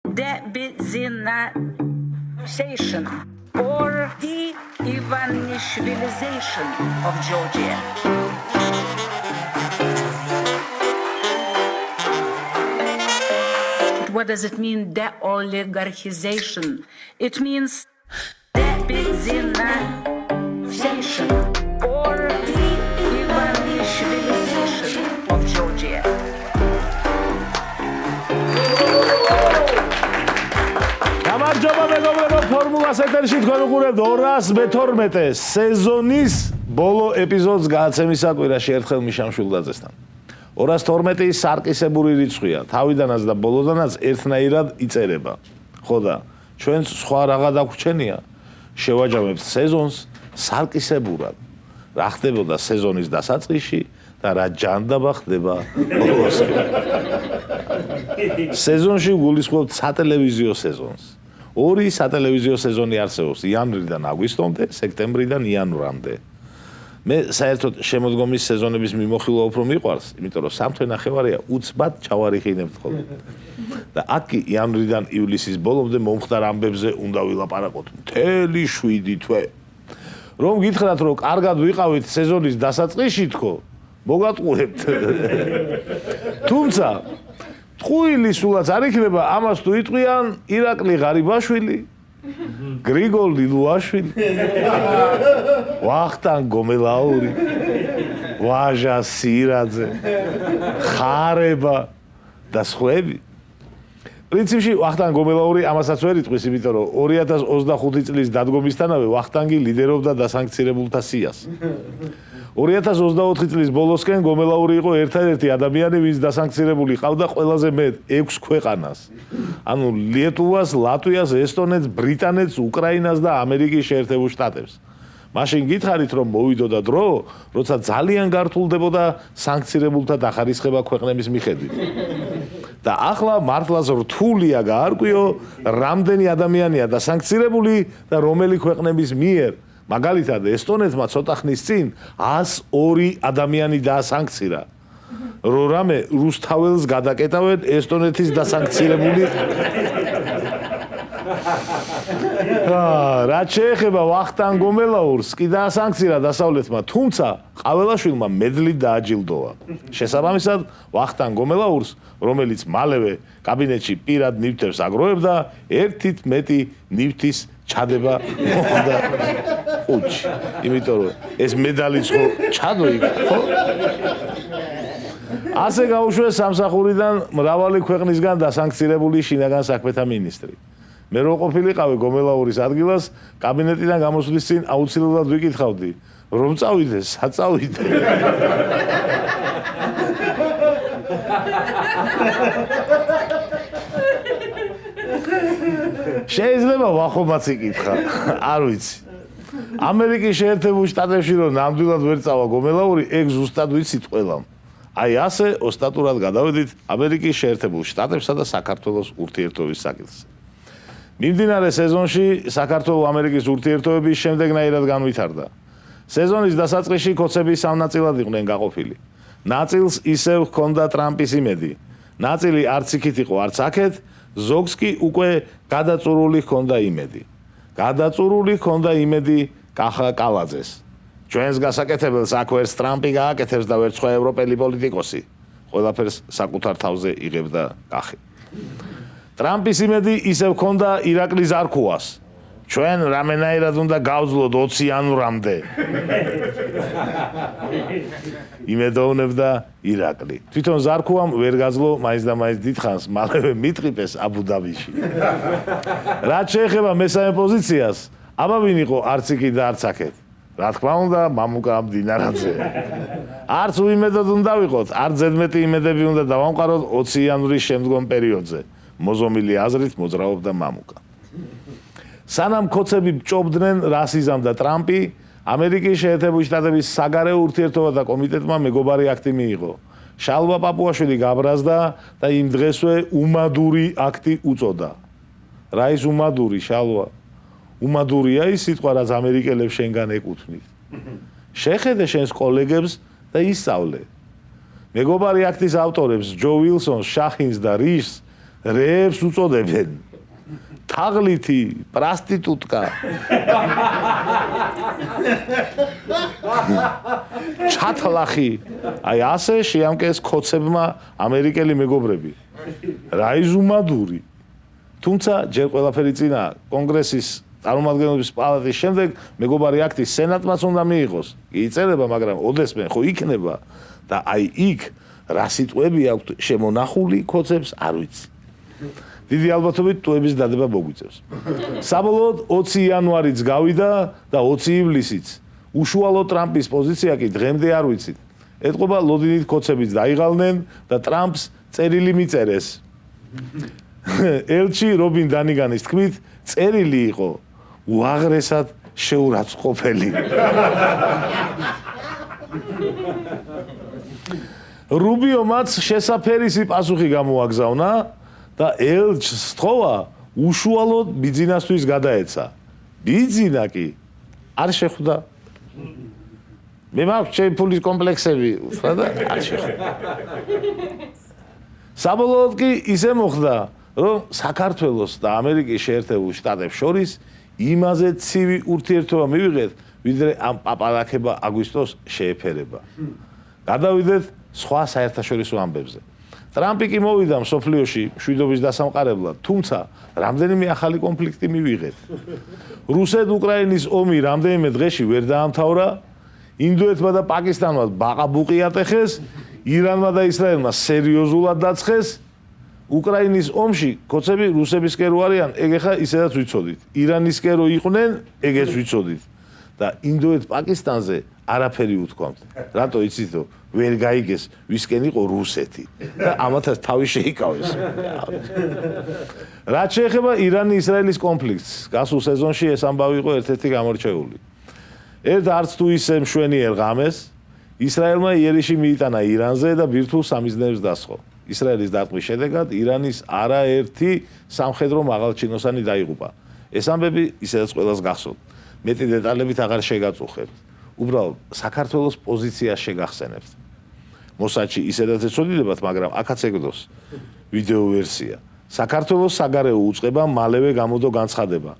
de-Benzinization or de-Ivanishvilization of Georgia. What does it mean, de-oligarchization? It means de-Benzinization or de-Ivanishvilization of Georgia. გამარჯობა მეგობრებო, ფორმულას ეთერში თქვენ უყურებთ 212 სეზონის ბოლო ეპიზოდს გააცემის საკვირაში ერთხელ მიშამშვილდაძესთან. 212 სარკისებური რიცხვია, თავიდანაც და ბოლოდანაც ერთნაირად იწერება. ხო და ჩვენც სხვა რაღა დაგვრჩენია, შევაჯამებთ სეზონს სარკისებურად. რა ხდებოდა სეზონის დასაწყისში და რა ჯანდაბა ხდება ბოლოსკენ. სეზონში გულისხმობთ სატელევიზიო სეზონს. ორი სატელევიზიო სეზონი არსებობს იანვრიდან აგვისტომდე, სექტემბრიდან იანვრამდე. მე საერთოდ შემოდგომის სეზონების მიმოხილვა უფრო მიყვარს, იმიტომ რომ სამთვე ნახევარია უცბად ჩავარიხინებთ ხოლმე. და აქ იანვრიდან ივლისის ბოლომდე მომხდარ ამბებზე უნდა ვილაპარაკოთ მთელი 7 თვე. რომ გითხრათ რომ კარგად ვიყავით სეზონის დასაწყისში თქო, მოგატყუებთ. თუმცა ტყუილი სულაც არ იქნება, ამას თუ იტყვიან ირაკლი ღარიბაშვილი, გრიგოლ ლილუაშვილი, ვახტანგ გომელაური, ვაჟა სირაძე, ხარება და სხვები. პრინციპში ვახტანგ გომელაური ამასაც ვერ იტყვის, იმიტომ რომ 2025 წლის დადგომისთანავე ვახტანგი ლიდერობდა დასანქცირებულთა სიას. 2024 წლის ბოლოსკენ გომელაური იყო ერთადერთი ადამიანი, ვინც დასანქცირებული ყავდა ყველაზე მეტ 6 ქვეყანას. ანუ ლიეტუვას, ლატვიას, ესტონეთს, ბრიტანეთს, უკრაინას და ამერიკის შეერთებულ შტატებს. მაშინ გითხარით რომ მოვიდოდა დრო, როცა ძალიან გართულდებოდა სანქცირებულთა დახარისხება ქვეყნების მიხედვით. და ახლა მართლაც რთულია გაარკვიო, რამდენი ადამიანია დასანქცირებული და რომელი ქვეყნების მიერ. მაგალითად, ესტონეთმა ცოტა ხნის წინ 102 ადამიანი დაასანქცირა. რამე რუსთაველს გადაკეტავენ ესტონეთის დასანქცირებული. რაც შეეხება ვახტანგ გომელაურს, კი დაასანქცირა დასავლეთმა, თუმცა ყაველაშვილმა მედლით დააჯილდოვა. შესაბამისად, ვახტანგ გომელაურს, რომელიც მალევე კაბინეტში პირად ნივთებს აგროვებდა, ერთით მეტი ნივთის ჩადება მოხდა ხუთში. იმიტომ რომ ეს მედალიც ხო ჩადო იქ, ხო? ასე გაუშვეს სამსახურიდან მრავალი ქვეყნისგან დასანქცირებული შინაგან საქმეთა მინისტრი. მე რო ყოფილიყავი გომელაურის ადგილას, კაბინეტიდან გამოსვლის წინ აუცილებლად ვიკითხავდი, რომ წავიდე, საწავიდე. შეიძლება ვახომაც იკითხა, არ ვიცი. ამერიკის შეერთებულ შტატებში რომ ნამდვილად ვერ წავა გომელაური, ეგ ზუსტად ვიცით ყველამ. აი ასე ოსტატურად გადავედით ამერიკის შეერთებულ შტატებსა და საქართველოს ურთიერთობის საკითხზე. მიმდინარე სეზონში საქართველო-ამერიკის ურთიერთობები შემდეგნაირად განვითარდა. სეზონის დასაწყისში კოცები სამ ნაწილად იყვნენ გაყოფილი. ნაწილს ისევ ჰქონდა ტრამპის იმედი. ნაწილი არც იქით იყო, არც აქეთ, ზოგს კი უკვე გადაწურული ჰქონდა იმედი. გადაწურული ჰქონდა იმედი კახა კალაძეს. ჩვენს გასაკეთებელს აქ ვერც ტრამპი გააკეთებს და ვერც სხვა ევროპელი პოლიტიკოსი. ყველაფერს საკუთარ თავზე იღებდა კახი. ტრამპის იმედი ისევ ჰქონდა ირაკლი ზარქუას. ჩვენ რამენაირად უნდა გავძლოთ 20 იანვრამდე. იმედოვნებდა ირაკლი. თვითონ ზარქუამ ვერ გაძლო მაინც და მაინც დიდხანს, მალევე მიტყიპეს აბუ-დაბიში. რაც შეეხება მესამე პოზიციას, აბა ვინ იყო არც იქით და არც აქეთ? რა თქმა უნდა, მამუკა მდინარაძე. არც უიმედოდ უნდა ვიყოთ, არც ზედმეტი იმედები უნდა დავამყაროთ 20 იანვრის შემდგომ პერიოდზე. მოზომილი აზრით მოძრაობდა მამუკა. სანამ კოცები ბჭობდნენ რას იზამდა ტრამპი, ამერიკის შეერთებული შტატების საგარეო ურთიერთობათა კომიტეტმა მეგობარი აქტი მიიღო. შალვა პაპუაშვილი გაბრაზდა და იმ დღესვე უმადური აქტი უწოდა. რა ის უმადური, შალვა? უმადურია ის სიტყვა, რაც ამერიკელებს შენგან ეკუთვნით. შეხედე შენს კოლეგებს და ისწავლე. მეგობარი აქტის ავტორებს ჯო ვილსონს, შახინს და რიშს რეებს უწოდებენ. თაღლითი, პრასტიტუტკა. ჩათლახი. აი ასე შეამკეს ქოცებმა ამერიკელი მეგობრები. რაიზუმადური. თუმცა ჯერ ყველაფერი წინა კონგრესის წარმომადგენლობის პალატის შემდეგ მეგობარი აქტი სენატმაც უნდა მიიღოს. იწერება, მაგრამ ოდესმე ხო იქნება და აი იქ რა სიტყვები აქვთ შემონახული ქოცებს არ ვიცი. დიდი ალბათობით ტუების დადება მოგვიწევს. საბოლოოდ 20 იანვარიც გავიდა და 20 ივლისიც. უშუალო ტრამპის პოზიცია კი დღემდე არ ვიცით. ეთყობა ლოდინით ქოცებიც დაიღალნენ და ტრამპს წერილი მიწერეს. ელჩი რობინ დანიგანის თქმით, წერილი იყო უაღრესად შეურაცხყოფელი. რუბიომაც შესაფერისი პასუხი გამოაგზავნა და ელჩს სთხოვა უშუალოდ ბიძინასთვის გადაეცა. ბიძინა კი არ შეხვდა. მე მაქვს ჩემი ფულის კომპლექსები, უთხრა და არ შეხვდა. საბოლოოდ კი ისე მოხდა, რომ საქართველოს და ამერიკის შეერთებულ შტატებს შორის იმაზე ცივი ურთიერთობა მივიღეთ, ვიდრე ამ პაპალაკება აგვისტოს შეეფერება. გადავიდეთ სხვა საერთაშორისო ამბებზე. ტრამპი კი მოვიდა მსოფლიოში მშვიდობის დასამყარებლად, თუმცა რამდენიმე ახალი კონფლიქტი მივიღეთ. რუსეთ-უკრაინის ომი რამდენიმე დღეში ვერ დაამთავრა, ინდოეთმა და პაკისტანმა ბაყაბუყი ატეხეს, ირანმა და ისრაელმა სერიოზულად დაცხეს. უკრაინის ომში ქოცები რუსებისკენ რო არიან, ეგ ახლა ისედაც ვიცოდით. ირანისკენ რო იყვნენ, ეგეც ვიცოდით. და ინდოეთ-პაკისტანზე არაფერი უთქვამთ. რატო იცითო? ვერ გაიგეს, ვისკენ იყო რუსეთი და ამათაც თავი შეიკავეს. რაც შეეხება ირანი-ისრაელის კონფლიქტს, გასულ სეზონში ეს ამბავი იყო ერთ-ერთი გამორჩეული. ერთ არც თუ ისე მშვენიერ ღამეს ისრაელმა იერიში მიიტანა ირანზე და ბირთვულ სამიზნეებს დასხო. ისრაელის დარტყმის შედეგად ირანის არაერთი სამხედრო მაღალჩინოსანი დაიღუპა. ეს ამბები ისედაც ყველას გახსოვთ. მეტი დეტალებით აღარ შეგაწუხებთ. უბრალოდ საქართველოს პოზიციას შეგახსენებთ. მოსაჩი ისედაც ეცოდინებათ, მაგრამ აქაც ეგდოს ვიდეო ვერსია. საქართველოს საგარეო უწყება მალევე გამოდო განცხადება.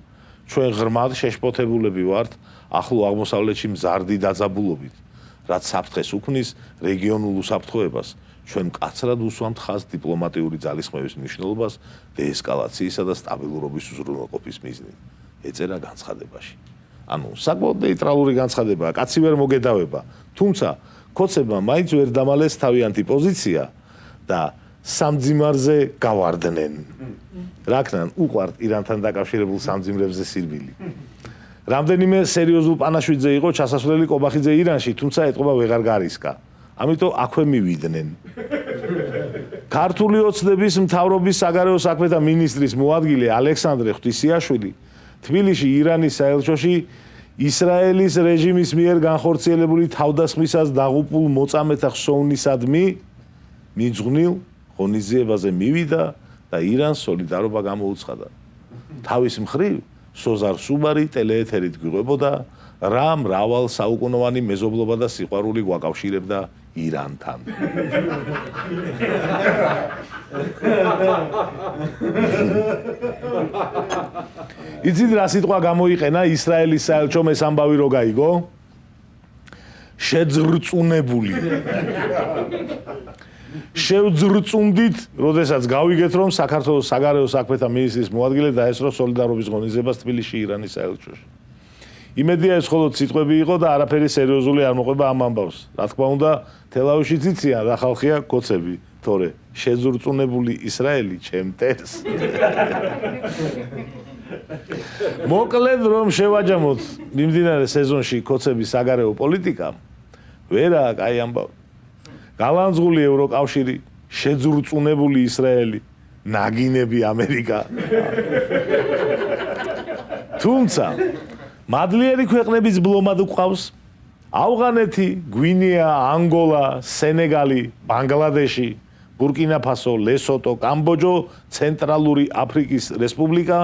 ჩვენ ღრმად შეშფოთებულები ვართ ახლო აღმოსავლეთში მზარდი დაძაბულობით, რაც საფრთხეს უქმნის რეგიონულ უსაფრთხოებას. ჩვენ მკაცრად უსვამთ ხაზს დიპლომატიური ძალისხმევის მნიშვნელობას დეესკალაციისა და სტაბილურობის უზრუნველყოფის მიზნით. ეწერა განცხადებაში. ანუ საკმაოდ ნეიტრალური განცხადებაა, კაცი ვერ მოგედავება, თუმცა ქოცებმა მაინც ვერ დამალეს თავიანთი პოზიცია და სამძიმარზე გავარდნენ. რაკნან უყვართ ირანთან დაკავშირებულ სამძიმრებზე სირბილი. რამდენიმე სერიოზულ პანაშვიდზე იყო ჩასასვლელი კობახიძე ირანში, თუმცა ეთყობა ვეღარ გარისკა. ამიტომ აქვე მივიდნენ. ქართული ოცნების მთავრობის საგარეო საქმეთა მინისტრის მოადგილე ალექსანდრე ღვთისიაშვილი თბილისში ირანის საელჩოში ისრაელის რეჟიმის მიერ განხორციელებული თავდასხმისას დაღუპულ მოწამეთა ხსოვნისადმი მიძღვნილ ღონისძიებაზე მივიდა და ირანს სოლიდარობა გამოუცხადა. თავის მხრივ სოზარ სუბარი ტელეეთერით გვიღვებოდა რა მრავალ საუკუნოვანი მეზობლობა და სიყვარული გვაკავშირებდა ირანთან. იცით რა სიტყვა გამოიყენა ისრაელის საელჩომ ეს ამბავი რო გაიგო? შეძრწუნებული. შევძრწუნდით, როდესაც გავიგეთ, რომ საქართველოს საგარეო საქმეთა მინისტრის მოადგილე დაესწრო სოლიდარობის ღონისძიებას თბილისში ირანის საელჩოში. იმედია ეს მხოლოდ სიტყვები იყო და არაფერი სერიოზული არ მოყვება ამ ამბავს. რა თქმა უნდა, თელავიშიც იციან რა ხალხია ქოცები, თორე შეზრწუნებული ისრაელი ჩემთეს. მოკლედ რომ შევაჯამოთ მიმდინარე სეზონში ქოცების საგარეო პოლიტიკა, ვერაა კაი ამბავი. გალანძღული ევროკავშირი, შეძრწუნებული ისრაელი, ნაგინები ამერიკა. თუმცა მადლიერი ქვეყნების ბლომად გვყავს ავღანეთი, გვინეა, ანგოლა, სენეგალი, ბანგლადეში, ბურკინა-ფასო, ლესოტო, კამბოჯო, ცენტრალური აფრიკის რესპუბლიკა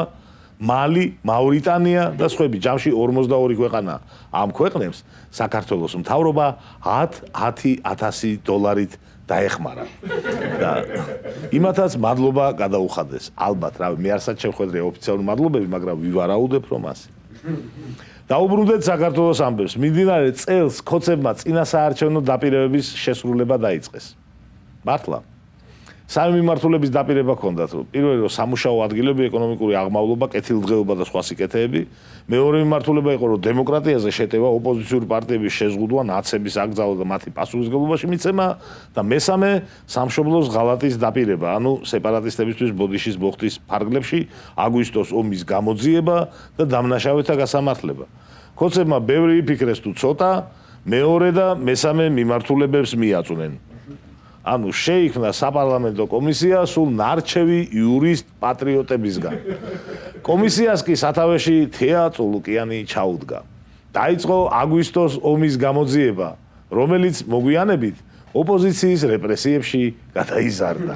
მალი, მავრიტანია და სხვები. ჯამში 42 ქვეყანა ამ ქვეყნებს საქართველოს მთავრობა 10,000 დოლარით დაეხმარა. და იმათაც მადლობა გადაუხადეს. ალბათ, რავი, მე არცად შევხვედრე ოფიციალური მადლობები, მაგრამ ვივარაუდებ, რომ ასე. დაუბრუნდეთ საქართველოს ამბებს. მიმდინარე წელს ქოცებმა წინასაარჩევნო დაპირებების შესრულება დაიწყეს. მართლა სამი მიმართულების დაპირება ჰქონდათ. პირველი რომ სამუშაო ადგილები, ეკონომიკური აღმავლობა, კეთილდღეობა და სხვა სიკეთეები. მეორე მიმართულება იყო რომ დემოკრატიაზე შეტევა, ოპოზიციური პარტიების შეზღუდვა, ნაცების აკრძალვა და მათი პასუხისმგებლობაში მიცემა და მესამე სამშობლოს ღალატის დაპირება, ანუ სეპარატისტებისთვის ბოდიშის ბოხტის ფარგლებში აგვისტოს ომის გამოძიება და დამნაშავეთა გასამართლება. ქოცებმა ბევრი იფიქრეს თუ ცოტა, მეორე და მესამე მიმართულებებს მიაწვნენ. ანუ შეიქმნა საპარლამენტო კომისია სულ ნარჩევი იურისტ პატრიოტებისგან. კომისიას კი სათავეში თეა წულუკიანი ჩაუდგა. დაიწყო აგვისტოს ომის გამოძიება, რომელიც მოგვიანებით ოპოზიციის რეპრესიებში გადაიზარდა.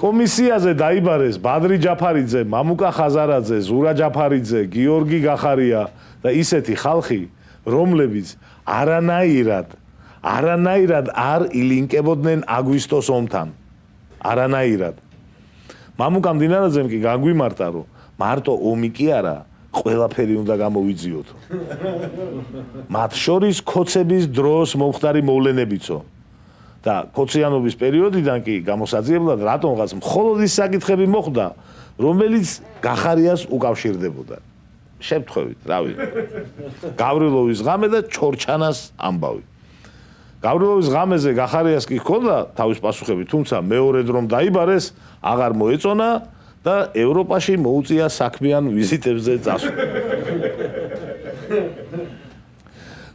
კომისიაზე დაიბარეს ბადრი ჯაფარიძე, მამუკა ხაზარაძე, ზურა ჯაფარიძე, გიორგი გახარია და ისეთი ხალხი, რომლებიც არანაირად არ ილინკებოდნენ აგვისტოს ომთან. არანაირად. მამუკა მდინარაძემ კი განგვიმარტა, რომ მარტო ომი კი არა, ყველაფერი უნდა გამოვიძიოთ. მათ შორის ქოცების დროს მომხდარი მოვლენებიცო. და ქოციანობის პერიოდიდან კი გამოსაძიებლად რატომღაც მხოლოდ ის საკითხები მოხდა, რომელიც გახარიას უკავშირდებოდა. შემთხვევით, რავი. გავრილოვის ღამე და ჩორჩანას ამბავი. გავრილოვის ღამეზე გახარიას კი ჰქონდა თავის პასუხები, თუმცა მეორედ რომ დაიბარეს, აღარ მოეწონა და ევროპაში მოუწია საქმიან ვიზიტებზე წასვლა.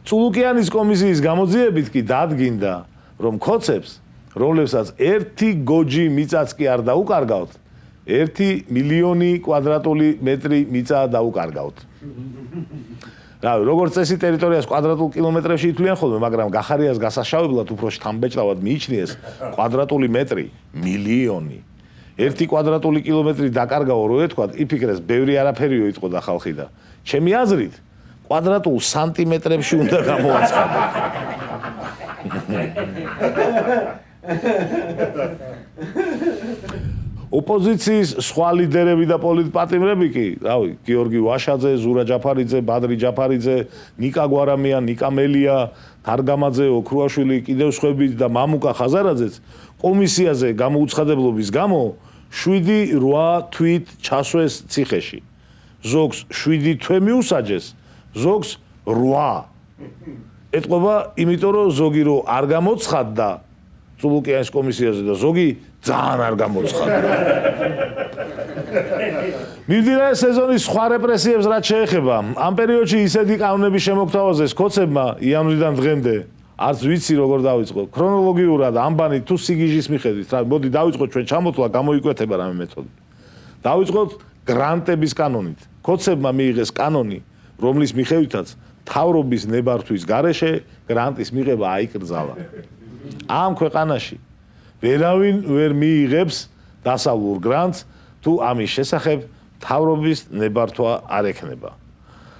წულუკიანის კომისიის გამოძიებით კი დადგინდა, რომ ქოცებს, რომლებსაც ერთი გოჯი მიწაც კი არ დაუკარგავთ, 1 მილიონი კვადრატული მეტრი მიწა დაუკარგავთ. რავი, როგორც წესი ტერიტორიას კვადრატულ კილომეტრებში ითვლიან ხოლმე, მაგრამ გახარიას გასაშავებლად უფრო შთამბეჭდავად მიიჩნიეს კვადრატული მეტრი მილიონი. 1 კვადრატული კილომეტრი დაკარგაო რო ეთქვათ, იფიქრეს, ბევრი არაფერიო იტყოდა ხალხი და ჩემი აზრით, კვადრატულ სანტიმეტრებში უნდა გამოაცხადო. ოპოზიციის სხვა ლიდერები და პოლიტპატიმრები კი, რავი, გიორგი ვაშაძე, ზურა ჯაფარიძე, ბადრი ჯაფარიძე, ნიკა გვარამია, ნიკა მელია, თარგამაძე, ოქრუაშვილი, კიდევ სხვები და მამუკა ხაზარაძეც კომისიაზე გამოუცხადებლობის გამო 7-8 თვით ჩასვეს ციხეში. ზოგს 7 თვე მიუსაჯეს, ზოგს 8. ეთყობა, იმიტომ რომ ზოგი რო არ გამოცხადდა წულუკიანის კომისიაზე და ზოგი ძალიან არ გამოცხადდა. მიმდინარე სეზონის სხვა რეპრესიებს რაც შეეხება, ამ პერიოდში ისეთი კანონების შემოგთავაზეს ქოცებმა იანვრიდან დღემდე, არც ვიცი როგორ დავიწყო, ქრონოლოგიურად ამბანი თუ სიგიჟის მიხედვით, რა, მოდი დავიწყოთ ჩვენ ჩამოთვლა, გამოიკვეთება რამე მეთოდი. დავიწყოთ გრანტების კანონით. ქოცებმა მიიღეს კანონი, რომლის მიხედვითაც მთავრობის ნებართვის გარეშე გრანტის მიღება აიკრძალა. ამ ქვეყანაში ვერავინ ვერ მიიღებს დასავლურ გრანტს, თუ ამის შესახებ მთავრობის ნებართვა არ ექნება.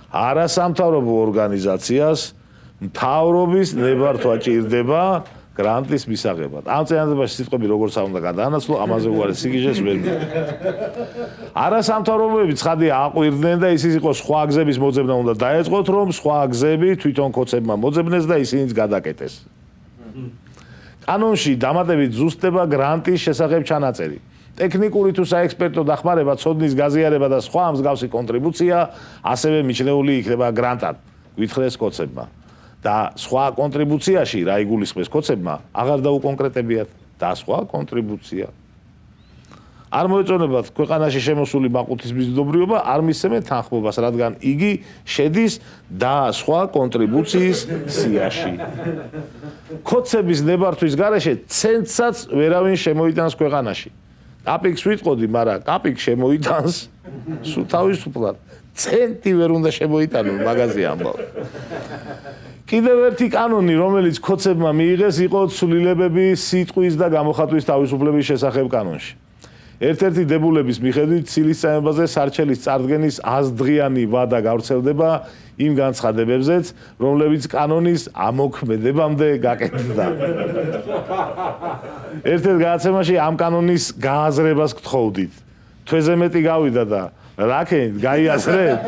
არასამთავრობო ორგანიზაციას მთავრობის ნებართვა ჭირდება გრანტის მისაღებად. ამ წინადადებაში სიტყვები როგორც არ უნდა გადაანაცვლო, ამაზე უარი სიგიჟეს ვერ მიიღო. არასამთავრობოები ცხადია აყვირდნენ და ის იყო სხვა გზების მოძებნა უნდა დაეწყოთ, რომ სხვა გზები თვითონ ქოცებმა მოძებნეს და ისინიც გადაკეტეს. კანონში დამატებით ზუსტდება გრანტის შესახებ ჩანაწერი. ტექნიკური თუ საექსპერტო დახმარება, ცოდნის გაზიარება და სხვა მსგავსი კონტრიბუცია ასევე მიჩნეული იქნება გრანტად, გვითხრეს ქოცებმა. და სხვა კონტრიბუციაში რა იგულისხმეს ქოცებმა, აღარ დაუკონკრეტებიათ და სხვა კონტრიბუცია. არ მოეწონებათ ქვეყანაში შემოსული მაყუთის მიზიდობრიობა, არ მისცემენ თანხმობას, რადგან იგი შედის და სხვა კონტრიბუციის სიაში. ქოცების ნებართვის გარეშე ცენტსაც ვერავინ შემოიტანს ქვეყანაში. კაპიკს ვიტყოდი, მაგრამ კაპიკს შემოიტანს სულ თავისუფლად. ცენტი ვერ უნდა შემოიტანო, მაგაზე ამბავ. კიდევ ერთი კანონი, რომელიც ქოცებმა მიიღეს, იყო ცვლილებები სიტყვის და გამოხატვის თავისუფლების შესახებ კანონში. ერთ-ერთი დებულების მიხედვით ცილისწამებაზე სარჩელის წარდგენის 100 დღიანი ვადა გავრცელდება იმ განცხადებებზეც, რომლებიც კანონის ამოქმედებამდე გაკეთდა. ერთ-ერთ გადაცემაში ამ კანონის გააზრებას გთხოვდით. თვეზე მეტი გავიდა და რაკენ გაიაზრეთ?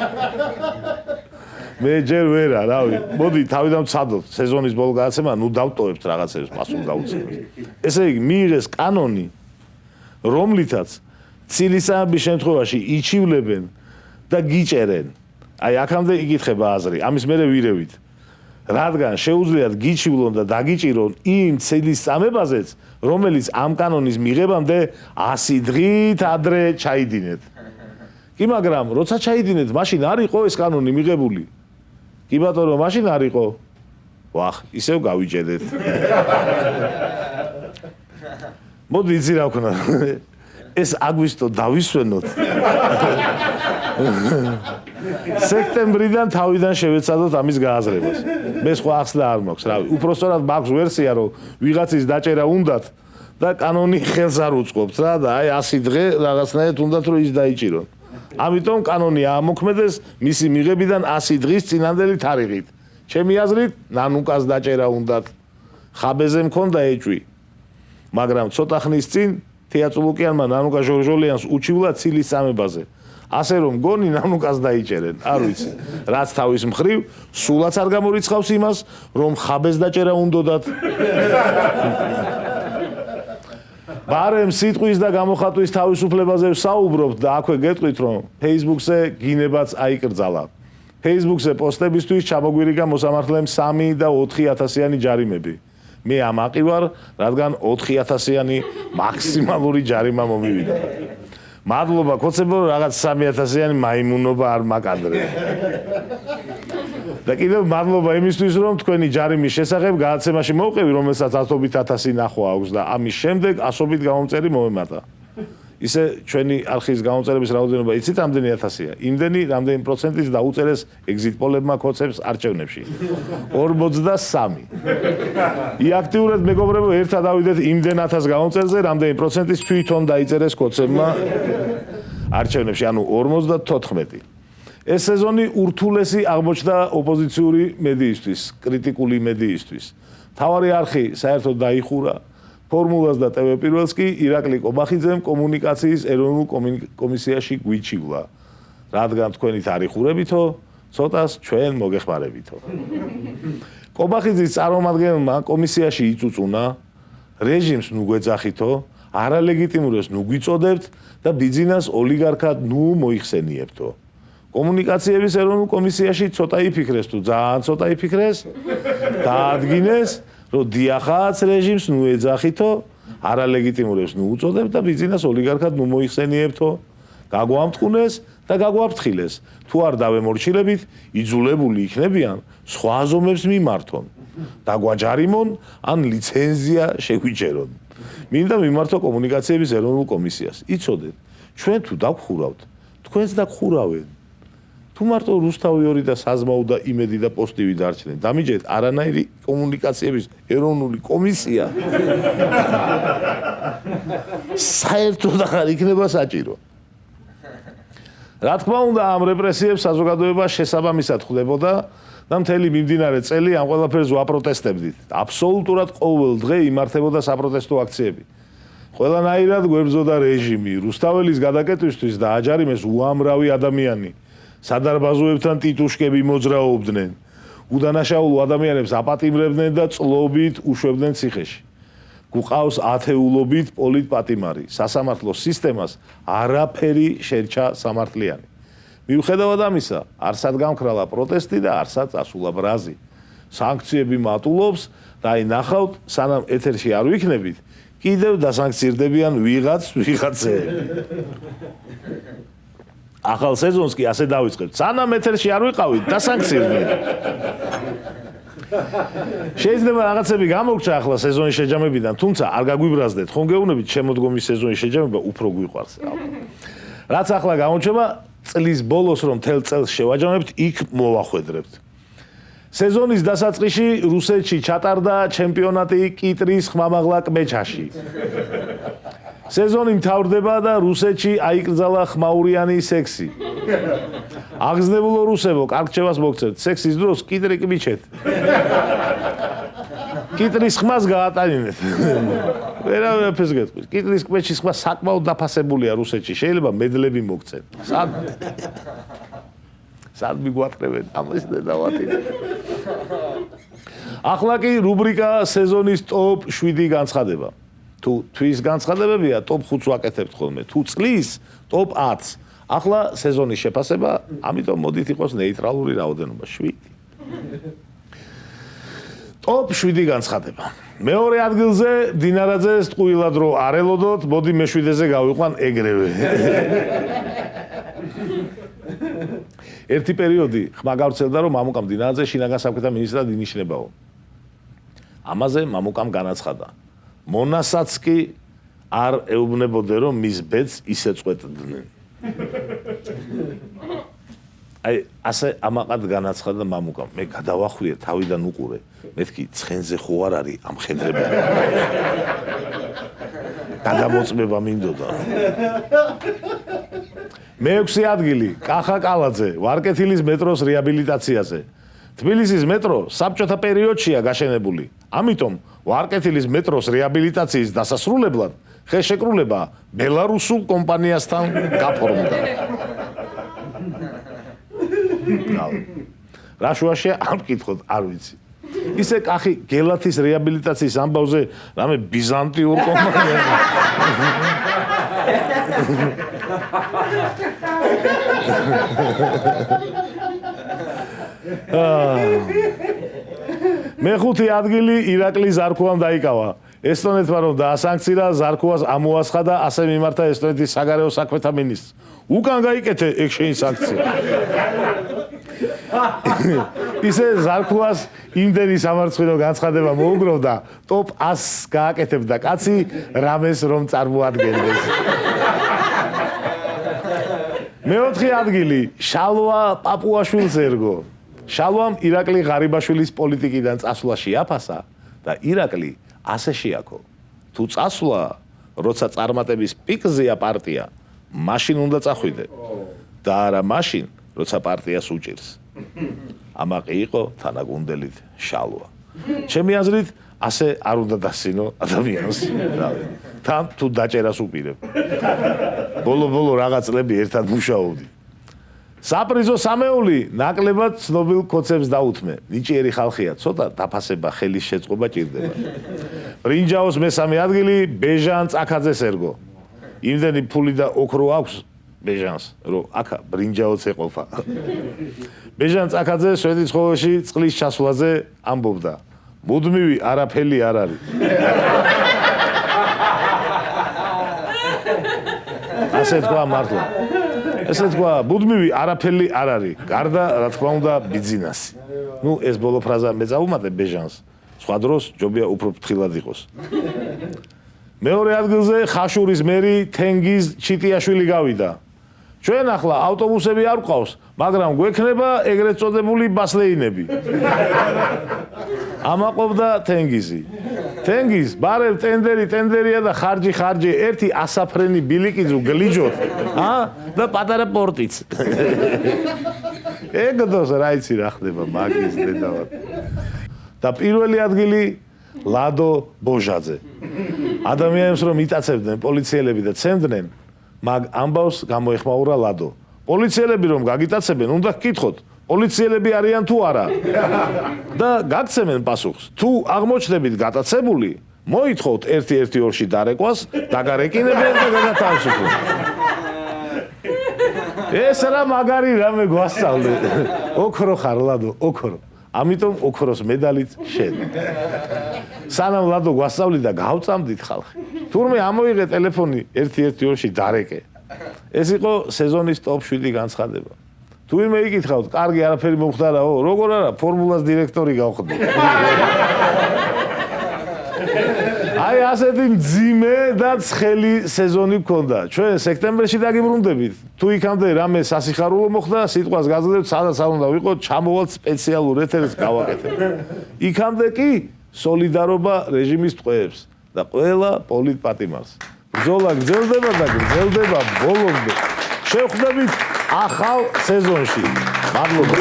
მე ჯერ ვერა, რავი. მოდი თავიდან ვცადოთ სეზონის ბოლო გადაცემა, ნუ დავტოვებთ რაღაცებს პასუხ დაუწევთ. ესე იგი, მიიღეს კანონი, რომლითაც ცილისწამების შემთხვევაში იჩივლებენ და გიჭერენ. აი, აქამდე იკითხება აზრი, ამის მერე ვირევით. რადგან შეუძლიათ გიჩივლონ და დაგიჭირონ იმ ცილისწამებაზეც, რომელიც ამ კანონის მიღებამდე 100 დღით ადრე ჩაიდინეთ. კი, მაგრამ როცა ჩაიდინეთ, მაშინ არ იყო ეს კანონი მიღებული. კი ბატონო, მაშინ არ იყო. ვახ, ისევ გავიჭედეთ. მოდი იცი რა ვქნა. ეს აგვისტო დავისვენოთ. სექტემბრიდან თავიდან შევეცადოთ ამის გააზრებას. მე სხვა ახსნა არ მაქვს, რავი. უпростоრად მაქვს ვერსია, რომ ვიღაცის დაჭერა უნდათ და კანონი ხელს არ უწყობთ რა და აი 100 დღე რაღაცნაირად უნდათ რომ ის დაიჭირონ. ამიტომ კანონი ამოქმედეს მისი მიღებიდან 100 დღის წინანდელი თარიღით. ჩემი აზრით, ნანუკას დაჭერა უნდათ. ხაბეზე მქონდა ეჭვი. მაგრამ ცოტა ხნის წინ თეატრულუკიანმა ნანუკა ჟორჟოლიანს უჩივლა ცილისწამებაზე. ასე რომ გონი ნანუკას დაიჭერენ, არ ვიცი. რაც თავის მხრივ, სულაც არ გამორიცხავს იმას, რომ ხაბეს დაჭერა უნდათ. ბარემ სიტყვის და გამოხატვის თავისუფლებაზე ვსაუბრობთ და აქვე გეტყვით, რომ Facebook-ზე გინებაც აიკრძალა. Facebook-ზე პოსტებისთვის ჩამოგვირიგა მოსამართლემ 3 და 4,000-იანი ჯარიმები. მე ამაყი ვარ, რადგან 4,000-იანი მაქსიმალური ჯარიმა მომივიდა. მადლობა კოცებო, რაღაც 3,000-იანი მაიმუნობა არ მაკადრე. და კიდევ მადლობა იმისთვის, რომ თქვენი ჯარიმის შესახებ გადაცემაში მოვყევი, რომელსაც 100,000 ნახვა აქვს და ამის შემდეგ 100-ით გამომწერი მომემატა. ისე ჩვენი არხის გამომწერების რაოდენობა იცით რამდენი 1000-ია? იმდენი, რამდენი პროცენტიც დაუწერეს ეგზიტ პოლებმა კოცებს არჩევნებში. 43. აქტიურად მეგობრებო, ერთად ავიდეთ იმდენ 1000 გამომწერზე, რამდენი პროცენტიც თვითონ დაიწერეს კოცებმა არჩევნებში, ანუ 54. ეს სეზონი ურთულესი აღმოჩნდა ოპოზიციური მედიისთვის, კრიტიკული მედიისთვის. მთავარი არხი საერთოდ დაიხურა. ფორმულას და TV პირველს კი ირაკლი კობახიძემ კომუნიკაციის ეროვნულ კომისიაში გვიჩივლა. რადგან თქვენით არიხურებითო, ცოტას ჩვენ მოგეხმარებითო. კობახიძის წარმომადგენელმა კომისიაში იწუწუნა, რეჟიმს ნუ გვეძახითო, არალეგიტიმურებს ნუ გვიწოდებთ და ბიძინას ოლიგარქად ნუ მოიხსენიებთო. კომუნიკაციების ეროვნულ კომისიაში ცოტა იფიქრეს თუ ძალიან ცოტა იფიქრეს, დაადგინეს, რომ დიახაც რეჟიმს ნუ ეძახითო, არალეგიტიმურებს ნუ უწოდებთ და ბიძინას ოლიგარქად ნუ მოიხსენიებთო, გაგვამტყუნეს და გაგვაფრთხილეს. თუ არ დავემორჩილებით, იძულებული იქნებიან სხვა ზომებს მიმართონ, დაგვაჯარიმონ ან ლიცენზია შეგვიჭერონ. მინდა მიმართო კომუნიკაციების ეროვნულ კომისიას. იცოდეთ, ჩვენ თუ დავხურავთ, თქვენს დაგხურავენ. თუ მარტო რუსთავი 2 და საზმაო და იმედი და პოსტივი დარჩნენ, დამიჯერეთ არანაირი კომუნიკაციების ეროვნული კომისია. საერთოდ აღარ იქნება საჭირო. რა თქმა უნდა, ამ რეპრესიებს საზოგადოება შესაბამისად ხვდებოდა და მთელი მიმდინარე წელი ამ ყველაფერს ვაპროტესტებდით. აბსოლუტურად ყოველ დღე იმართებოდა საპროტესტო აქციები. ყველანაირად გვებრძოდა რეჟიმი, რუსთაველის გადაკეტვისთვის და აჯარიმეს უამრავი ადამიანი. სადარბაზოებთან ტიტუშკები მოძრაობდნენ. უდანაშაულ ადამიანებს აპატიმრებდნენ და წლობით უშვებდნენ ციხეში. გვყავს ათეულობით პოლიტპატიმარი. სასამართლო სისტემას არაფერი შერჩა სამართლიანი. მიუხედავად ამისა, არსად გამქრალა პროტესტი და არსად წასულა ბრაზი. სანქციები მატულობს და აი ნახავთ, სანამ ეთერში არ ვიქნებით, კიდევ დასანქცირდებიან ვიღაცე. ახალ სეზონს კი ასე დავიწყებთ. სანამ ეთერში არ ვიყავით, დასანქცირდნენ. შეიძლება რაღაცები გამოგჩა ახლა სეზონის შეჯამებიდან, თუმცა არ გაგვიბრაზდეთ, ხომ გეუბნებით, შემოდგომის სეზონის შეჯამება უფრო გვიყვარს. რაც ახლა გამოჩება, წლის ბოლოს რომ თელ წელს შევაჯამებთ, იქ მოვახვედრებთ. სეზონის დასაწყისში რუსეთში ჩატარდა ჩემპიონატი კიტრის ხმამაღლა კმეჩაში. სეზონი მთავრდება და რუსეთში აიკრძალა ხმაურიანი სექსი. აღზნებულო რუსებო, კარგ რჩევას მოგცემთ. სექსის დროს კიტრი კბიჩეთ. კიტრის ხმას გაატანინეთ. ვერავაფერს გეტყვის. კიტრის კბეჩის ხმა საკმაოდ დაფასებულია რუსეთში. შეიძლება მედლები მოგცენ. სად მიგვატყრებენ ამას დავატირე. ახლა კი რუბრიკა სეზონის ტოპ 7 განცხადება. თუ თვის განცხადებებია ტოპ 5-ს ვაკეთებთ ხოლმე. თუ წლის ტოპ 10-ს. ახლა სეზონის შეფასება, ამიტომ მოდით იყოს ნეიტრალური რაოდენობა 7. ტოპ 7 განცხადება. მეორე ადგილზე დინარაძეს ტყუილად რო არ ელოდოთ, მოდი მე-7-ზე გავიყვან ეგრევე. ერთი პერიოდი ხმა გავრცელდა, რომ მამუკამ დინარაძე შინაგან საქმეთა მინისტრად ინიშნებაო. ამაზე მამუკამ განაცხადა. მონასაც კი არ ეუბნებოდე, რომ მის ბედს ისე წვეტდნენ. აი, ასე ამაყად განაცხადა მამუკამ. მე გადავახვიე თავიდან უყურე. მეთქი ცხენზე ხო არ არის ამ ხედრება. გადამოწმება მინდოდა. მე-6 ადგილი კახა კალაძე ვარკეთილის მეტროს რეაბილიტაციაზე. თბილისის მეტრო საბჭოთა პერიოდშია გაშენებული. ამიტომ ვარკეთილის მეტროს რეაბილიტაციის დასასრულებლად ხელშეკრულება ბელარუსულ კომპანიასთან გაფორმდა. რა შუაშია არ მკითხოთ, არ ვიცი. ისე კახი გელათის რეაბილიტაციის ამბავზე რამე ბიზანტიურ კომპანიას. მე-5 ადგილი ირაკლი ზარქუამ დაიკავა. ესტონეთმა რომ დაასანქცირა, ზარქუას ამოასხადა, ასე მიმართა ესტონეთის საგარეო საქმეთა მინისტრს. უკან გაიკეთე ეგ შენი სანქცია. ისე ზარქუას იმდენი სამარცხვინო განცხადება მოუგროვდა, ტოპ 100-ს გააკეთებდა კაცი, რამეს რომ წარმოადგენდეს. მე-4 ადგილი შალვა პაპუაშვილს ერგო. შალვამ ირაკლი ღარიბაშვილის პოლიტიკიდან წასვლა შეაფასა და ირაკლი ასე შეაქო. თუ წასვლა, როცა წარმატების პიკზეა პარტია, მაშინ უნდა წახვიდე და არა მაშინ, როცა პარტიას უჭირს. ამაყი იყო თანაგუნდელით შალვა. ჩემი აზრით, ასე არ უნდა დასინო ადამიანს. თან თუ დაჭერას უპირებ. ბოლო-ბოლო რაღაც წლები ერთად მუშაობდი. საპრიზო სამეული ნაკლებად ცნობილ კოცებს დაუთმე. ნიჭიერი ხალხია, ცოტა დაფასება, ხელის შეწყობა ჭირდება. ბრინჯაოს მე-3 ადგილი ბეჟან წაქაძეს ერგო. იმდენი ფული და ოქრო აქვს ბეჟანს, რომ აქა ბრინჯაოც ეყოფა. ბეჟან წაქაძე შვედიცხოველში წყლის ჩასვლაზე ამბობდა: მუდმივი არაფერი არ არის. ასე თქვა მართლა. ესე თქვა, მუდმივი არაფერი არ არის. გარდა, რა თქმა უნდა, ბიზნესი. ნუ ეს ბოლო ფრაზა მე წავუმატე ბეჟანს. სხვა დროს ჯობია უფრო ფრთხილად იყოს. მეორე ადგილზე ხაშურის მერი თენგიზ ჩიტიაშვილი გავიდა. ჩვენ ახლა ავტობუსები არ გვყავს, მაგრამ გვექნება ეგრეთ წოდებული ბასლეინები. ამაყობდა თენგიზი. თენგიზ, ბარებ ტენდერია და ხარჯი, ერთი ასაფრენი ბილიკიძუ გლიჯოთ, და პატარა პორტიც. ეგდოს რა იცი რა ხდება მაგის დედავად. და პირველი ადგილი ლადო ბოჟაძე. ადამიანებს რომ იტაცებდნენ პოლიციელები და ცემდნენ, მაგ ამბავს გამოეხმაურა ლადო. პოლიციელები რომ გაგიტაცებენ, უნდა გკითხოთ, პოლიციელები არიან თუ არა. და გაგცემენ პასუხს. თუ აღმოჩნდებით გატაცებული, მოითხოვთ 112-ში დარეკვას, დაგარეკინებენ და გადათავისუფლოთ. ეს რა მაგარი რამე გვასწავლე. ოქრო ხარ ლადო, ოქრო. ამიტომ ოქროს მედალით შენ. სანამ ლადო გვასწავლიდა, გავწამდით ხალხი. თურმე ამოიღე ტელეფონი 112-ში დარეკე. ეს იყო სეზონის ტოპ 7 განცხადება. თუ ვინმე იკითხავთ, კარგი არაფერი მომხდარაო, როგორ არა, ფორმულას დირექტორი გავხდი. აი ასეთი მძიმე და ცხელი სეზონი გქონდა. ჩვენ სექტემბერში დაგიბრუნდებით. თუ იქამდე რამე სასიხარულო მოხდა, სიტყვას გაძლევთ, სადაც არ უნდა ვიყოთ, ჩამოვალთ სპეციალურ ეთერს გავაკეთებ. იქამდე კი სოლიდარობა რეჟიმის ტყვეებს და ყველა პოლიტპატიმარს. ბრძოლა გრძელდება და გრძელდება ბოლომდე. შევხვდებით ახალ სეზონში. მადლობა.